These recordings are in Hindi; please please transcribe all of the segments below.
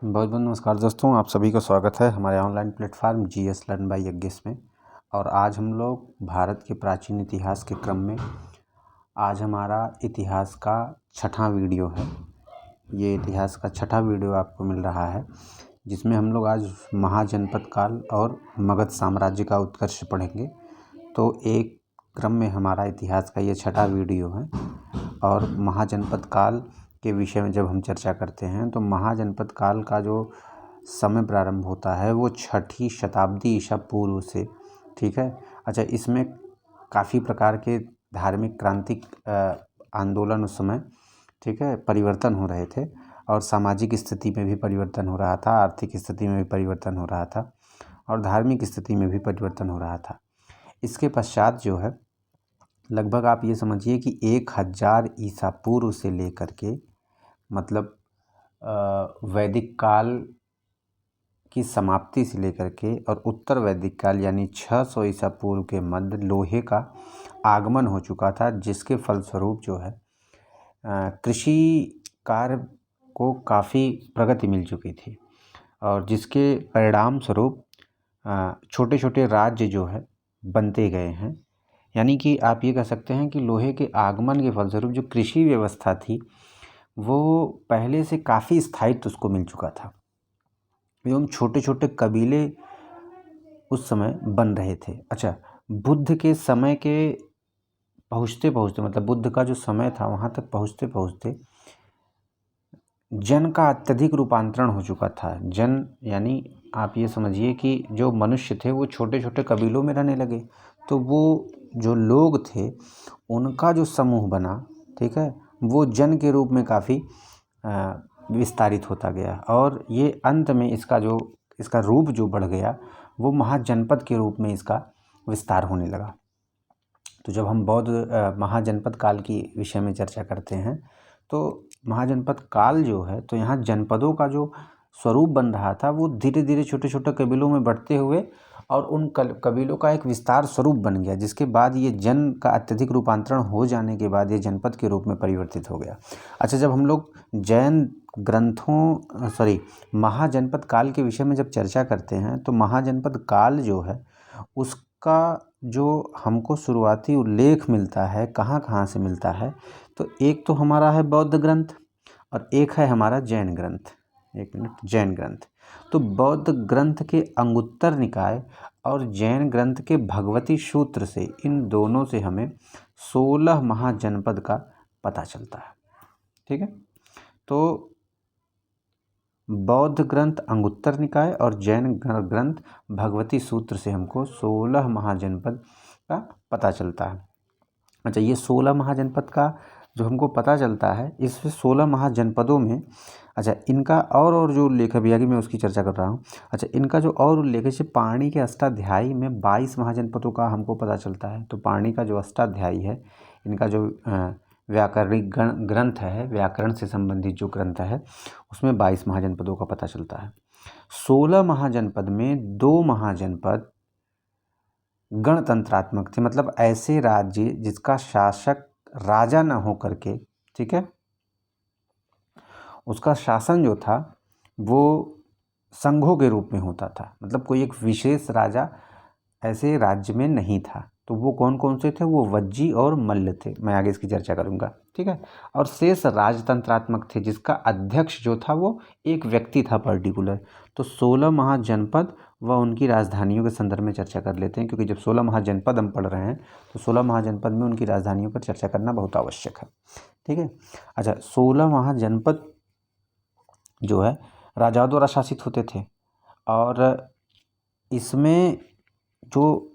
बहुत बहुत नमस्कार दोस्तों, आप सभी का स्वागत है हमारे online platform GS learn by Yagnesh में। और आज हम लोग भारत के प्राचीन इतिहास के क्रम में आज हमारा इतिहास का छठा वीडियो है। ये इतिहास का छठा वीडियो आपको मिल रहा है, जिसमें हम लोग आज महाजनपद काल और मगध साम्राज्य का उत्कर्ष पढ़ेंगे। तो एक क्रम में हमारा इतिहास का ये छठा वीडियो है। और महाजनपद काल के विषय में जब हम चर्चा करते हैं तो महाजनपद काल का जो समय प्रारंभ होता है वो छठी शताब्दी ईसा पूर्व से, ठीक है। अच्छा, इसमें काफ़ी प्रकार के धार्मिक क्रांतिक आंदोलन उस समय, ठीक है, परिवर्तन हो रहे थे। और सामाजिक स्थिति में भी परिवर्तन हो रहा था, आर्थिक स्थिति में भी परिवर्तन हो रहा था और धार्मिक स्थिति में भी परिवर्तन हो रहा था। इसके पश्चात जो है लगभग आप ये समझिए कि 1000 ईसा पूर्व से लेकर के मतलब वैदिक काल की समाप्ति से लेकर के और उत्तर वैदिक काल यानी 600 ईसा पूर्व के मध्य लोहे का आगमन हो चुका था, जिसके फलस्वरूप जो है कृषि कार्य को काफ़ी प्रगति मिल चुकी थी और जिसके परिणाम स्वरूप छोटे छोटे राज्य जो है बनते गए हैं। यानी कि आप ये कह सकते हैं कि लोहे के आगमन के फलस्वरूप जो कृषि व्यवस्था थी वो पहले से काफ़ी स्थायित्व उसको मिल चुका था एवं छोटे छोटे कबीले उस समय बन रहे थे। अच्छा, बुद्ध के समय के पहुँचते पहुँचते मतलब बुद्ध का जो समय था वहाँ तक पहुँचते पहुँचते जन का अत्यधिक रूपांतरण हो चुका था। जन यानी आप ये समझिए कि जो मनुष्य थे वो छोटे छोटे कबीलों में रहने लगे, तो वो जो लोग थे उनका जो समूह बना, ठीक है, वो जन के रूप में काफ़ी विस्तारित होता गया और ये अंत में इसका रूप जो बढ़ गया वो महाजनपद के रूप में इसका विस्तार होने लगा। तो जब हम बौद्ध महाजनपद काल की विषय में चर्चा करते हैं तो महाजनपद काल जो है तो यहाँ जनपदों का जो स्वरूप बन रहा था वो धीरे धीरे छोटे छोटे कबीलों में बढ़ते हुए और उन कबीलों का एक विस्तार स्वरूप बन गया, जिसके बाद ये जन का अत्यधिक रूपांतरण हो जाने के बाद ये जनपद के रूप में परिवर्तित हो गया। अच्छा, जब हम लोग महाजनपद काल के विषय में जब चर्चा करते हैं तो महाजनपद काल जो है उसका जो हमको शुरुआती उल्लेख मिलता है कहाँ से मिलता है, तो एक तो हमारा है बौद्ध ग्रंथ और एक है हमारा जैन ग्रंथ। जैन ग्रंथ तो बौद्ध ग्रंथ के अंगुत्तर निकाय और जैन ग्रंथ के भगवती सूत्र से, इन दोनों से हमें 16 महाजनपद का पता चलता है, ठीक है। तो बौद्ध ग्रंथ अंगुत्तर निकाय और जैन ग्रंथ भगवती सूत्र से हमको 16 महाजनपद का पता चलता है। अच्छा, ये 16 महाजनपद का जो हमको पता चलता है, इस 16 महाजनपदों में अच्छा इनका और जो उल्लेख है भैया कि मैं उसकी चर्चा कर रहा हूँ। अच्छा, इनका जो और उल्लेख है जैसे पाणि के अष्टाध्यायी में 22 महाजनपदों का हमको पता चलता है। तो पाणि का जो अष्टाध्यायी है, इनका जो व्याकरणिक ग्रंथ है, व्याकरण से संबंधित जो ग्रंथ है, उसमें 22 महाजनपदों का पता चलता है। 16 महाजनपद में 2 महाजनपद गणतंत्रात्मक थे, मतलब ऐसे राज्य जिसका शासक राजा न हो करके, ठीक है, उसका शासन जो था वो संघों के रूप में होता था, मतलब कोई एक विशेष राजा ऐसे राज्य में नहीं था। तो वो कौन कौन से थे? वो वज्जी और मल्ल थे, मैं आगे इसकी चर्चा करूंगा, ठीक है। और शेष राजतंत्रात्मक थे, जिसका अध्यक्ष जो था वो एक व्यक्ति था पर्टिकुलर। तो 16 महाजनपद व उनकी राजधानियों के संदर्भ में चर्चा कर लेते हैं, क्योंकि जब 16 महाजनपद हम पढ़ रहे हैं तो 16 महाजनपद में उनकी राजधानियों पर चर्चा करना बहुत आवश्यक है, ठीक है। अच्छा, 16 महाजनपद जो है राजाओं द्वारा शासित होते थे और इसमें जो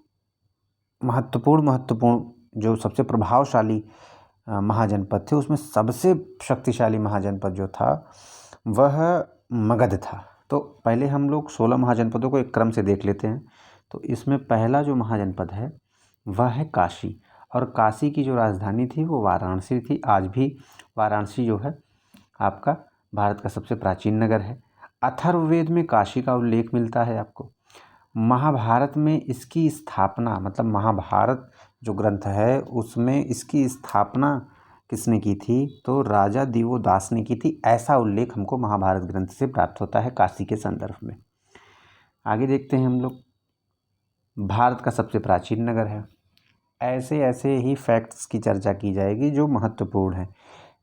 महत्वपूर्ण जो सबसे प्रभावशाली महाजनपद थे, उसमें सबसे शक्तिशाली महाजनपद जो था वह मगध था। तो पहले हम लोग 16 महाजनपदों को एक क्रम से देख लेते हैं। तो इसमें पहला जो महाजनपद है वह है काशी, और काशी की जो राजधानी थी वो वाराणसी थी। आज भी वाराणसी जो है आपका भारत का सबसे प्राचीन नगर है। अथर्ववेद में काशी का उल्लेख मिलता है आपको। महाभारत में इसकी स्थापना, मतलब महाभारत जो ग्रंथ है उसमें इसकी स्थापना किसने की थी? तो राजा दिवोदास ने की थी। ऐसा उल्लेख हमको महाभारत ग्रंथ से प्राप्त होता है काशी के संदर्भ में। आगे देखते हैं हम लोग। भारत का सबसे प्राचीन नगर है। ऐसे ऐसे ही फैक्ट्स की चर्चा की जाएगी जो महत्वपूर्ण हैं।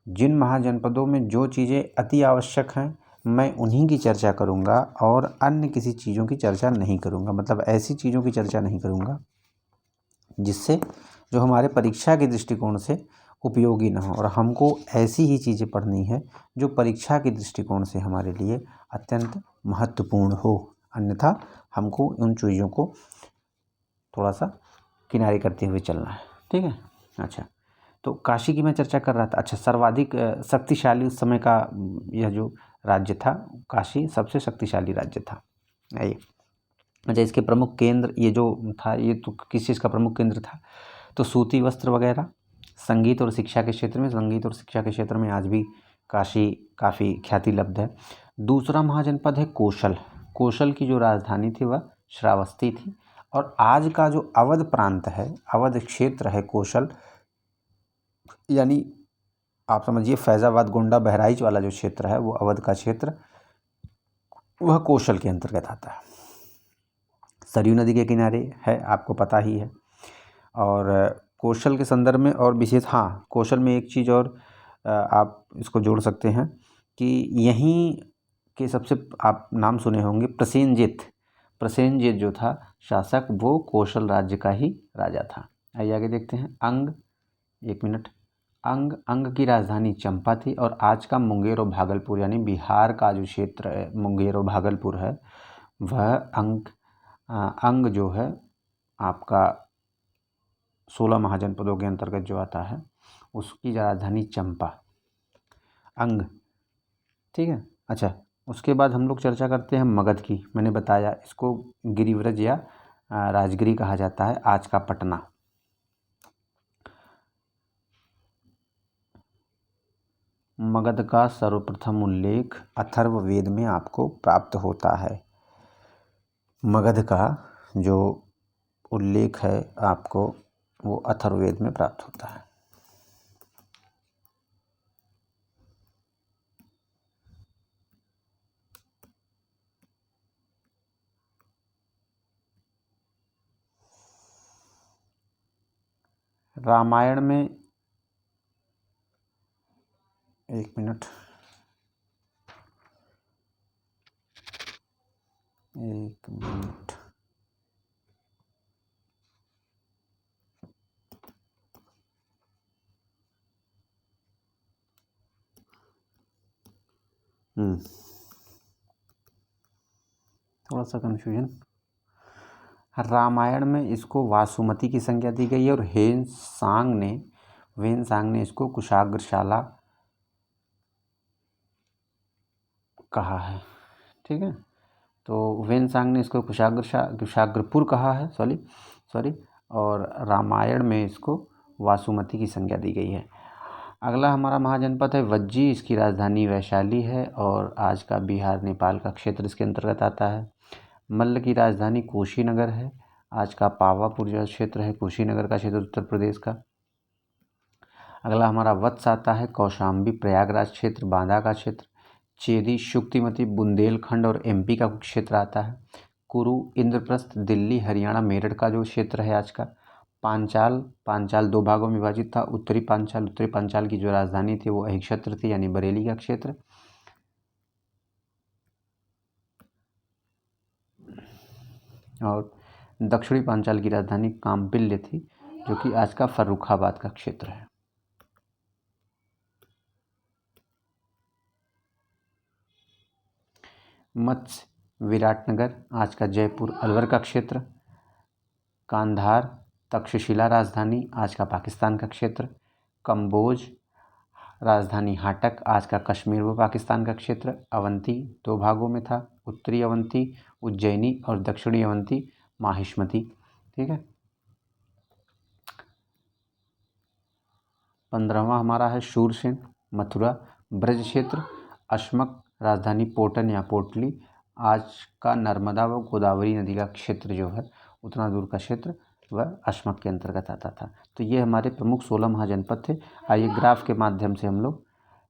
जिन महाजनपदों में जो चीज़ें अति आवश्यक हैं मैं उन्हीं की चर्चा करूंगा और अन्य किसी चीज़ों की चर्चा नहीं करूंगा। मतलब ऐसी चीज़ों की चर्चा नहीं करूंगा जिससे जो हमारे परीक्षा के दृष्टिकोण से उपयोगी ना हो, और हमको ऐसी ही चीज़ें पढ़नी है जो परीक्षा के दृष्टिकोण से हमारे लिए अत्यंत महत्वपूर्ण हो। अन्यथा हमको उन चीज़ों को थोड़ा सा किनारे करते हुए चलना है। ठीक है। अच्छा, तो काशी की मैं चर्चा कर रहा था। अच्छा, सर्वाधिक शक्तिशाली उस समय का यह जो राज्य था, काशी सबसे शक्तिशाली राज्य था। आइए, अच्छा, इसके प्रमुख केंद्र ये जो था, ये तो किस चीज़ का प्रमुख केंद्र था? तो सूती वस्त्र वगैरह, संगीत और शिक्षा के क्षेत्र में, संगीत और शिक्षा के क्षेत्र में आज भी काशी काफ़ी ख्याति लब्ध है। दूसरा महाजनपद है कौशल। कौशल की जो राजधानी थी वह श्रावस्ती थी, और आज का जो अवध प्रांत है, अवध क्षेत्र है कौशल, यानी आप समझिए फैज़ाबाद, गोंडा, बहराइच वाला जो क्षेत्र है वो अवध का क्षेत्र, वह कौशल के अंतर्गत आता है। सरयू नदी के किनारे है, आपको पता ही है। और कौशल के संदर्भ में और विशेष, हाँ, कौशल में एक चीज़ और आप इसको जोड़ सकते हैं कि यहीं के सबसे, आप नाम सुने होंगे, प्रसेनजित। प्रसेनजित जो था शासक, वो कौशल राज्य का ही राजा था। आइए आगे देखते हैं। अंग, एक मिनट। अंग की राजधानी चंपा थी, और आज का मुंगेर और भागलपुर, यानी बिहार का जो क्षेत्र है मुंगेर और भागलपुर है, वह अंग जो है आपका 16 महाजनपदों के अंतर्गत जो आता है, उसकी राजधानी चंपा, अंग। ठीक है। अच्छा, उसके बाद हम लोग चर्चा करते हैं मगध की। मैंने बताया इसको गिरिव्रज या राजगिरी कहा जाता है, आज का पटना। मगध का सर्वप्रथम उल्लेख अथर्ववेद में आपको प्राप्त होता है। मगध का जो उल्लेख है आपको, वो अथर्ववेद में प्राप्त होता है। रामायण में, एक मिनट, एक मिनट, थोड़ा सा कन्फ्यूजन। रामायण में इसको वासुमती की संज्ञा दी गई है, और वेनसांग ने इसको कुशाग्रशाला कहा है। ठीक है। तो वेनसांग ने इसको कुशाग्रपुर कहा है, सॉरी, और रामायण में इसको वासुमती की संज्ञा दी गई है। अगला हमारा महाजनपद है वज्जी। इसकी राजधानी वैशाली है, और आज का बिहार नेपाल का क्षेत्र इसके अंतर्गत आता है। मल्ल की राजधानी कुशीनगर है, आज का पावापुर जो क्षेत्र है कुशीनगर का क्षेत्र उत्तर प्रदेश का। अगला हमारा वत्स आता है कौशाम्बी, प्रयागराज क्षेत्र, बांदा का क्षेत्र। चेदी, शुक्तिमती, बुंदेलखंड और एमपी का क्षेत्र आता है। कुरु, इंद्रप्रस्थ, दिल्ली, हरियाणा, मेरठ का जो क्षेत्र है आज का। पांचाल 2 भागों में विभाजित था। उत्तरी पांचाल की जो राजधानी थी वो अहिक्षत्र थी, यानी बरेली का क्षेत्र। और दक्षिणी पांचाल की राजधानी काम्पिल्य थी, जो कि आज का फर्रुखाबाद का क्षेत्र है। मत्स्य, विराटनगर, आज का जयपुर, अलवर का क्षेत्र। कांधार, तक्षशिला राजधानी, आज का पाकिस्तान का क्षेत्र। कंबोज, राजधानी हाटक, आज का कश्मीर व पाकिस्तान का क्षेत्र। अवंती 2 भागों में था, उत्तरी अवंती उज्जैनी और दक्षिणी अवंती माहिष्मती। ठीक है। 15वां हमारा है शूरसेन, मथुरा, ब्रज क्षेत्र। अश्मक, राजधानी पोटन या पोटली, आज का नर्मदा व गोदावरी नदी का क्षेत्र जो है, उतना दूर का क्षेत्र वह अश्मक के अंतर्गत आता था। तो ये हमारे प्रमुख 16 महाजनपद थे। आइए ग्राफ के माध्यम से हम लोग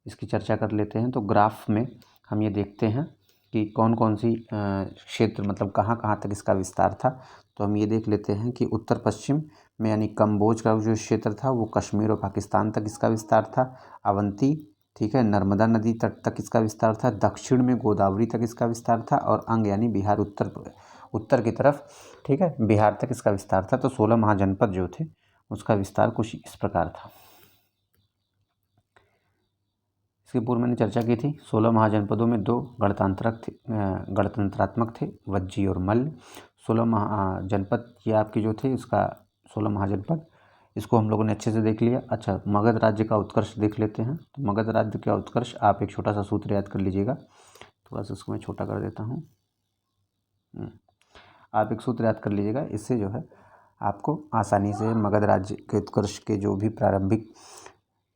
इसकी चर्चा कर लेते हैं। तो ग्राफ में हम ये देखते हैं कि कौन कौन सी क्षेत्र मतलब कहाँ कहाँ तक इसका विस्तार था। तो हम ये देख लेते हैं कि उत्तर पश्चिम में यानी कम्बोज का जो क्षेत्र था वो कश्मीर और पाकिस्तान तक इसका विस्तार था। अवंती, ठीक है, नर्मदा नदी तट तक इसका विस्तार था। दक्षिण में गोदावरी तक इसका विस्तार था। और अंग यानी बिहार, उत्तर की तरफ, ठीक है, बिहार तक इसका विस्तार था। तो 16 महाजनपद जो थे उसका विस्तार कुछ इस प्रकार था। इसके पूर्व मैंने चर्चा की थी 16 महाजनपदों में 2 गणतंत्रात्मक थे, वज्जी और मल्ल। 16 महाजनपद ये आपके जो थे इसका 16 महाजनपद, इसको हम लोगों ने अच्छे से देख लिया। अच्छा, मगध राज्य का उत्कर्ष देख लेते हैं। तो मगध राज्य का उत्कर्ष आप एक छोटा सा सूत्र याद कर लीजिएगा। थोड़ा सा इसको मैं छोटा कर देता हूँ। आप एक सूत्र याद कर लीजिएगा, इससे जो है आपको आसानी से मगध राज्य के उत्कर्ष के जो भी प्रारंभिक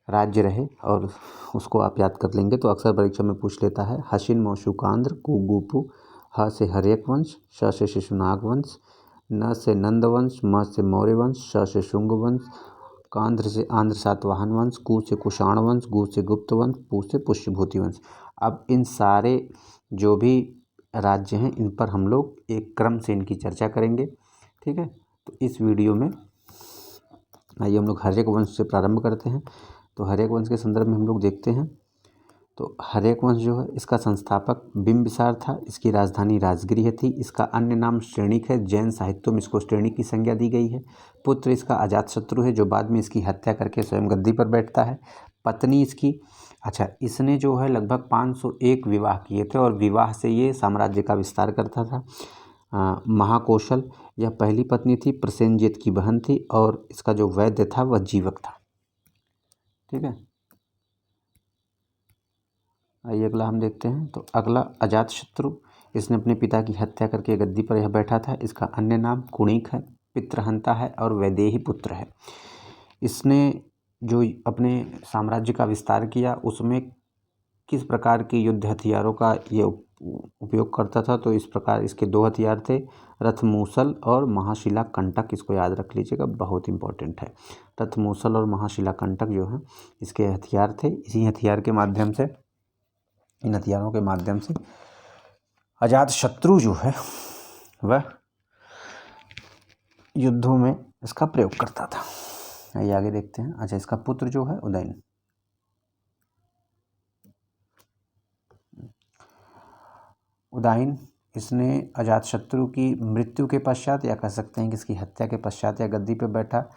राज्य रहे और उसको आप याद कर लेंगे। तो अक्सर परीक्षा में पूछ लेता है। हशिन मौशुकांद्र, कुगुपु, ह से हर्यक वंश, श से शिशुनाग वंश, न से नंद वंश, म से मौर्य वंश, श से शुंग वंश, कांध्र से आंध्र सातवाहन वंश, कु से कुषाण वंश, गु से गुप्त वंश, पु से पुष्यभूति वंश। अब इन सारे जो भी राज्य हैं इन पर हम लोग एक क्रम से इनकी चर्चा करेंगे, ठीक है। तो इस वीडियो में आइए हम लोग हर्यक वंश से प्रारंभ करते हैं। तो हर्यक वंश के संदर्भ में हम लोग देखते हैं। तो हर्यक वंश जो है इसका संस्थापक बिंबिसार था। इसकी राजधानी राजगृह थी। इसका अन्य नाम श्रेणिक है। जैन साहित्यों में इसको श्रेणिक की संज्ञा दी गई है। पुत्र इसका अजातशत्रु है जो बाद में इसकी हत्या करके स्वयं गद्दी पर बैठता है। पत्नी इसकी, अच्छा, इसने जो है लगभग 501 विवाह किए थे और विवाह से ये साम्राज्य का विस्तार करता था। महाकौशल यह पहली पत्नी थी, प्रसेनजित की बहन थी और इसका जो वैद्य था वह जीवक था, ठीक है। आइए अगला हम देखते हैं। तो अगला अजातशत्रु, इसने अपने पिता की हत्या करके गद्दी पर यह बैठा था। इसका अन्य नाम कुणिक है, पितृहंता है और वैदेही पुत्र है। इसने जो अपने साम्राज्य का विस्तार किया उसमें किस प्रकार के युद्ध हथियारों का ये उपयोग करता था। तो इस प्रकार इसके 2 हथियार थे, रथमूसल और महाशिला कंटक। इसको याद रख लीजिएगा, बहुत इंपॉर्टेंट है। रथमूसल और महाशिला कंटक जो है इसके हथियार थे। इसी हथियार के माध्यम से, इन हथियारों के माध्यम से अजातशत्रु जो है वह युद्धों में इसका प्रयोग करता था। आइए आगे देखते हैं। अच्छा, इसका पुत्र जो है उदयन, उदयन इसने अजातशत्रु की मृत्यु के पश्चात या कह सकते हैं कि इसकी हत्या के पश्चात या गद्दी पर बैठा,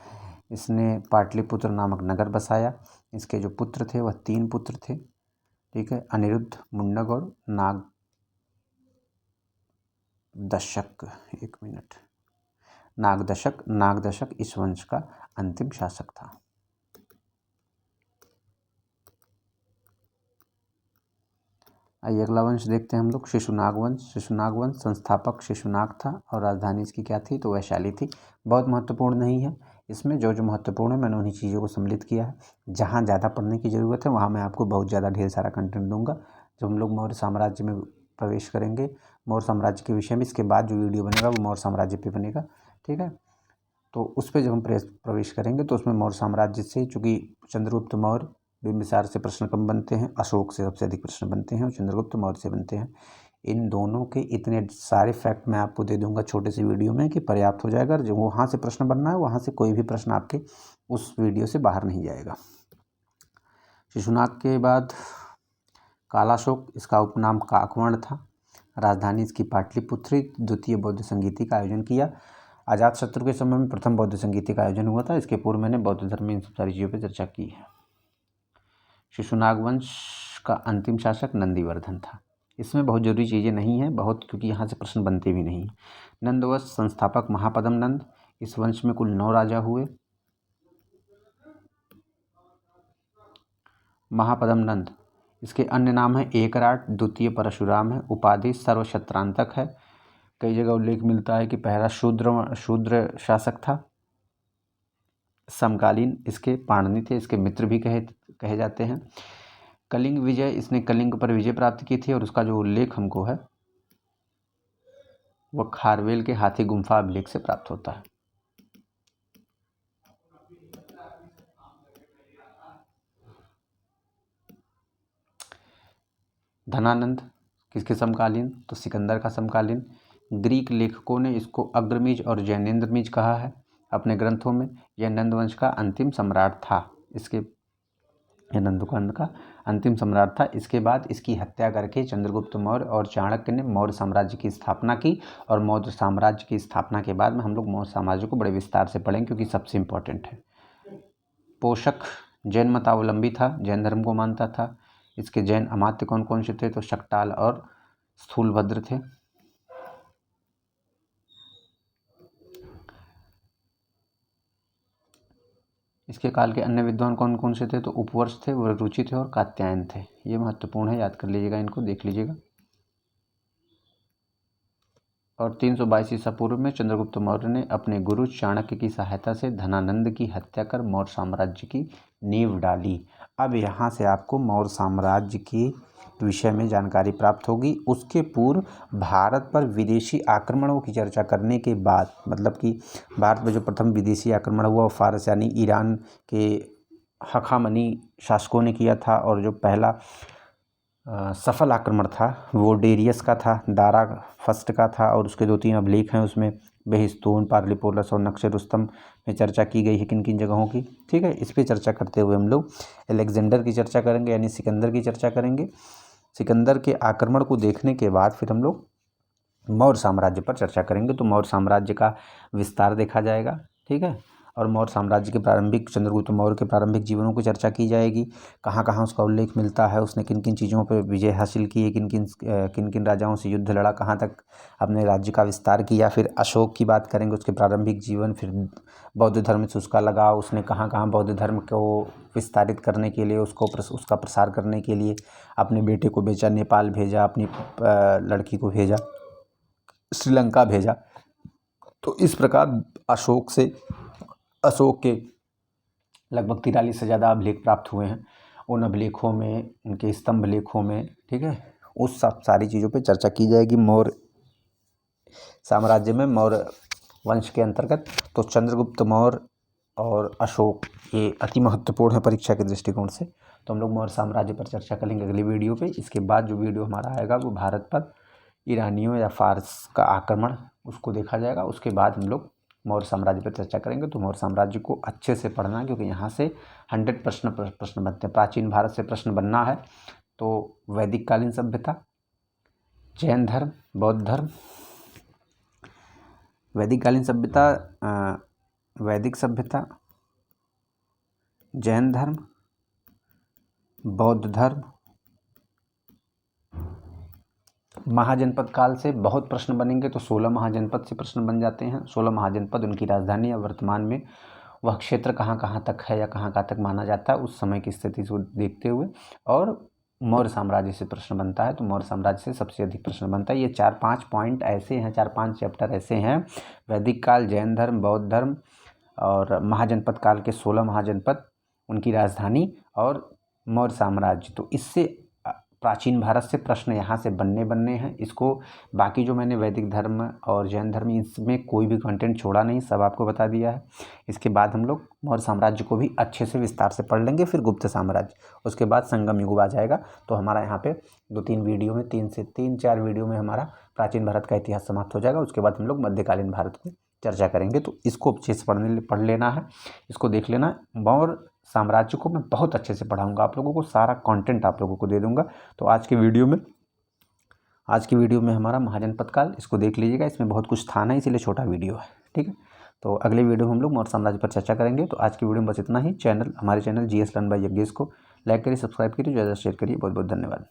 इसने पाटलिपुत्र नामक नगर बसाया। इसके जो पुत्र थे वह 3 पुत्र थे, ठीक है, अनिरुद्ध, मुंडक और नागदशक। एक मिनट, नागदशक इस वंश का अंतिम शासक था। आइए अगला वंश देखते हैं हम लोग, शिशुनाग वंश। शिशुनाग वंश संस्थापक शिशुनाग था और राजधानी इसकी क्या थी, तो वैशाली थी। बहुत महत्वपूर्ण नहीं है, इसमें जो जो महत्वपूर्ण है मैंने उन्हीं चीज़ों को सम्मिलित किया है। जहाँ ज़्यादा पढ़ने की ज़रूरत है वहाँ मैं आपको बहुत ज़्यादा ढेर सारा कंटेंट दूंगा। जब हम लोग मौर्य साम्राज्य में प्रवेश करेंगे, मौर्य साम्राज्य के विषय में, इसके बाद जो वीडियो बनेगा वो मौर्य साम्राज्य पर बनेगा, ठीक है। तो उस पर जब हम प्रवेश करेंगे तो उसमें मौर्य साम्राज्य से, चूँकि चंद्रगुप्त मौर्य, बिंबिसार से प्रश्न कम बनते हैं, अशोक से सबसे अधिक प्रश्न बनते हैं और चंद्रगुप्त मौर्य से बनते हैं। इन दोनों के इतने सारे फैक्ट मैं आपको दे दूंगा छोटे से वीडियो में कि पर्याप्त हो जाएगा। जो वहाँ से प्रश्न बनना है वहाँ से कोई भी प्रश्न आपके उस वीडियो से बाहर नहीं जाएगा। शिशुनाग के बाद कालाशोक, इसका उपनाम काकवर्ण था। राजधानी इसकी पाटलिपुत्री। द्वितीय बौद्ध संगीति का आयोजन किया। अजातशत्रु के समय में प्रथम बौद्ध संगीति का आयोजन हुआ था। इसके पूर्व मैंने बौद्ध धर्म में इन सब सारी चीज़ों पर चर्चा की है। शिशुनाग वंश का अंतिम शासक नंदीवर्धन था। इसमें बहुत जरूरी चीज़ें नहीं हैं बहुत, क्योंकि यहाँ से प्रश्न बनते भी नहीं। नंद वंश संस्थापक महापद्म नंद। इस वंश में कुल 9 राजा हुए। महापद्म नंद, इसके अन्य नाम है एकराट, द्वितीय परशुराम है, उपाधि सर्वक्षत्रांतक है। कई जगह उल्लेख मिलता है कि पहला शूद्र शासक था। समकालीन इसके पाणिनि थे, इसके मित्र भी कहे जाते हैं। कलिंग विजय, इसने कलिंग पर विजय प्राप्त की थी और उसका जो उल्लेख हमको है वह खारवेल के हाथी गुम्फा अभिलेख से प्राप्त होता है। धनानंद किसके समकालीन, तो सिकंदर का समकालीन। ग्रीक लेखकों ने इसको अग्रमीज और जैनेन्द्रमीज कहा है अपने ग्रंथों में। यह नंदवंश का अंतिम सम्राट था। यह नंदवंश का अंतिम सम्राट था। इसके बाद इसकी हत्या करके चंद्रगुप्त मौर्य और चाणक्य ने मौर्य साम्राज्य की स्थापना की। और मौर्य साम्राज्य की स्थापना के बाद में हम लोग मौर्य साम्राज्य को बड़े विस्तार से पढ़ेंगे क्योंकि सबसे इम्पोर्टेंट है। पोषक जैन मतावलंबी था, जैन धर्म को मानता था। इसके जैन अमात्य कौन कौन से थे, तो शक्टाल और स्थूलभद्र थे। इसके काल के अन्य विद्वान कौन कौन से थे, तो उपवर्ष थे, रुचि थे और कात्यायन थे। ये महत्वपूर्ण है, याद कर लीजिएगा, इनको देख लीजिएगा। और 322 ईसा पूर्व में चंद्रगुप्त मौर्य ने अपने गुरु चाणक्य की सहायता से धनानंद की हत्या कर मौर्य साम्राज्य की नींव डाली। अब यहाँ से आपको मौर्य साम्राज्य की विषय में जानकारी प्राप्त होगी। उसके पूर्व भारत पर विदेशी आक्रमणों की चर्चा करने के बाद, मतलब कि भारत में जो प्रथम विदेशी आक्रमण हुआ फारस यानी ईरान के हखामनी शासकों ने किया था, और जो पहला सफल आक्रमण था वो डेरियस का था, दारा फर्स्ट का था। और उसके 2-3 अभिलेख हैं, उसमें बेहिस्तून, पार्लिपोलस और नक्शे रुस्तम में चर्चा की गई है किन किन जगहों की। ठीक है, इस पे चर्चा करते हुए हम लोग अलेक्जेंडर की चर्चा करेंगे, यानी सिकंदर की चर्चा करेंगे। सिकंदर के आक्रमण को देखने के बाद फिर हम लोग मौर्य साम्राज्य पर चर्चा करेंगे। तो मौर्य साम्राज्य का विस्तार देखा जाएगा। ठीक है, और मौर्य साम्राज्य के प्रारंभिक, चंद्रगुप्त मौर्य के प्रारंभिक जीवनों की चर्चा की जाएगी। कहाँ कहाँ उसका उल्लेख मिलता है, उसने किन किन चीज़ों पर विजय हासिल की है, किन किन राजाओं से युद्ध लड़ा, कहाँ तक अपने राज्य का विस्तार किया। फिर अशोक की बात करेंगे, उसके प्रारंभिक जीवन। फिर बौद्ध धर्म से उसका लगाव, उसने कहाँ कहाँ बौद्ध धर्म को विस्तारित करने के लिए, उसका प्रसार करने के लिए अपने बेटे को बेचा, नेपाल भेजा, अपनी लड़की को भेजा, श्रीलंका भेजा। तो इस प्रकार अशोक के लगभग 43 से ज़्यादा अभिलेख प्राप्त हुए हैं। उन अभिलेखों में, उनके स्तंभ लेखों में, ठीक है, उस सब सारी चीज़ों पे चर्चा की जाएगी मौर्य साम्राज्य में, मौर्य वंश के अंतर्गत। तो चंद्रगुप्त मौर्य और अशोक ये अति महत्वपूर्ण है परीक्षा के दृष्टिकोण से। तो हम लोग मौर्य साम्राज्य पर चर्चा करेंगे अगली वीडियो पे। इसके बाद जो वीडियो हमारा आएगा वो भारत पर ईरानियों या फारस का आक्रमण, उसको देखा जाएगा। उसके बाद हम लोग मौर्य साम्राज्य पर चर्चा करेंगे। तो मौर्य साम्राज्य को अच्छे से पढ़ना, क्योंकि यहाँ से 100 प्रश्न बनते हैं। प्राचीन भारत से प्रश्न बनना है तो वैदिक कालीन सभ्यता, जैन धर्म, बौद्ध धर्म, वैदिक कालीन सभ्यता, वैदिक सभ्यता, जैन धर्म, बौद्ध धर्म, महाजनपद काल से बहुत प्रश्न बनेंगे। तो 16 महाजनपद से प्रश्न बन जाते हैं। 16 महाजनपद, उनकी राजधानी या वर्तमान में वह क्षेत्र कहाँ कहाँ तक है या कहाँ कहाँ तक माना जाता है उस समय की स्थिति को देखते हुए। और मौर्य साम्राज्य से प्रश्न बनता है, तो मौर्य साम्राज्य से सबसे अधिक प्रश्न बनता है। ये 4-5 पॉइंट ऐसे हैं, 4-5 चैप्टर ऐसे हैं, वैदिक काल, जैन धर्म, बौद्ध धर्म और महाजनपद काल के 16 महाजनपद, उनकी राजधानी और मौर्य साम्राज्य। तो इससे प्राचीन भारत से प्रश्न यहाँ से बनने हैं। इसको बाकी जो मैंने वैदिक धर्म और जैन धर्म, इसमें कोई भी कंटेंट छोड़ा नहीं, सब आपको बता दिया है। इसके बाद हम लोग मौर्य साम्राज्य को भी अच्छे से विस्तार से पढ़ लेंगे। फिर गुप्त साम्राज्य, उसके बाद संगम युग आ जाएगा। तो हमारा यहाँ पे 2-3 वीडियो में, 3-4 वीडियो में हमारा प्राचीन भारत का इतिहास समाप्त हो जाएगा। उसके बाद हम लोग मध्यकालीन भारत की चर्चा करेंगे। तो इसको अच्छे से पढ़ लेना है, इसको देख लेना। मौर्य साम्राज्य को मैं बहुत अच्छे से पढ़ाऊंगा, आप लोगों को सारा कंटेंट आप लोगों को दे दूंगा। तो आज की वीडियो में हमारा महाजनपद काल, इसको देख लीजिएगा। इसमें बहुत कुछ था ना, इसीलिए छोटा वीडियो है। ठीक है, तो अगले वीडियो में हम लोग मौर्य साम्राज्य पर चर्चा करेंगे। तो आज की वीडियो में बस इतना ही। हमारे channel GS learn by Yagnesh को लाइक करिए, सब्सक्राइब करिए, ज़्यादा शेयर करिए। बहुत बहुत धन्यवाद।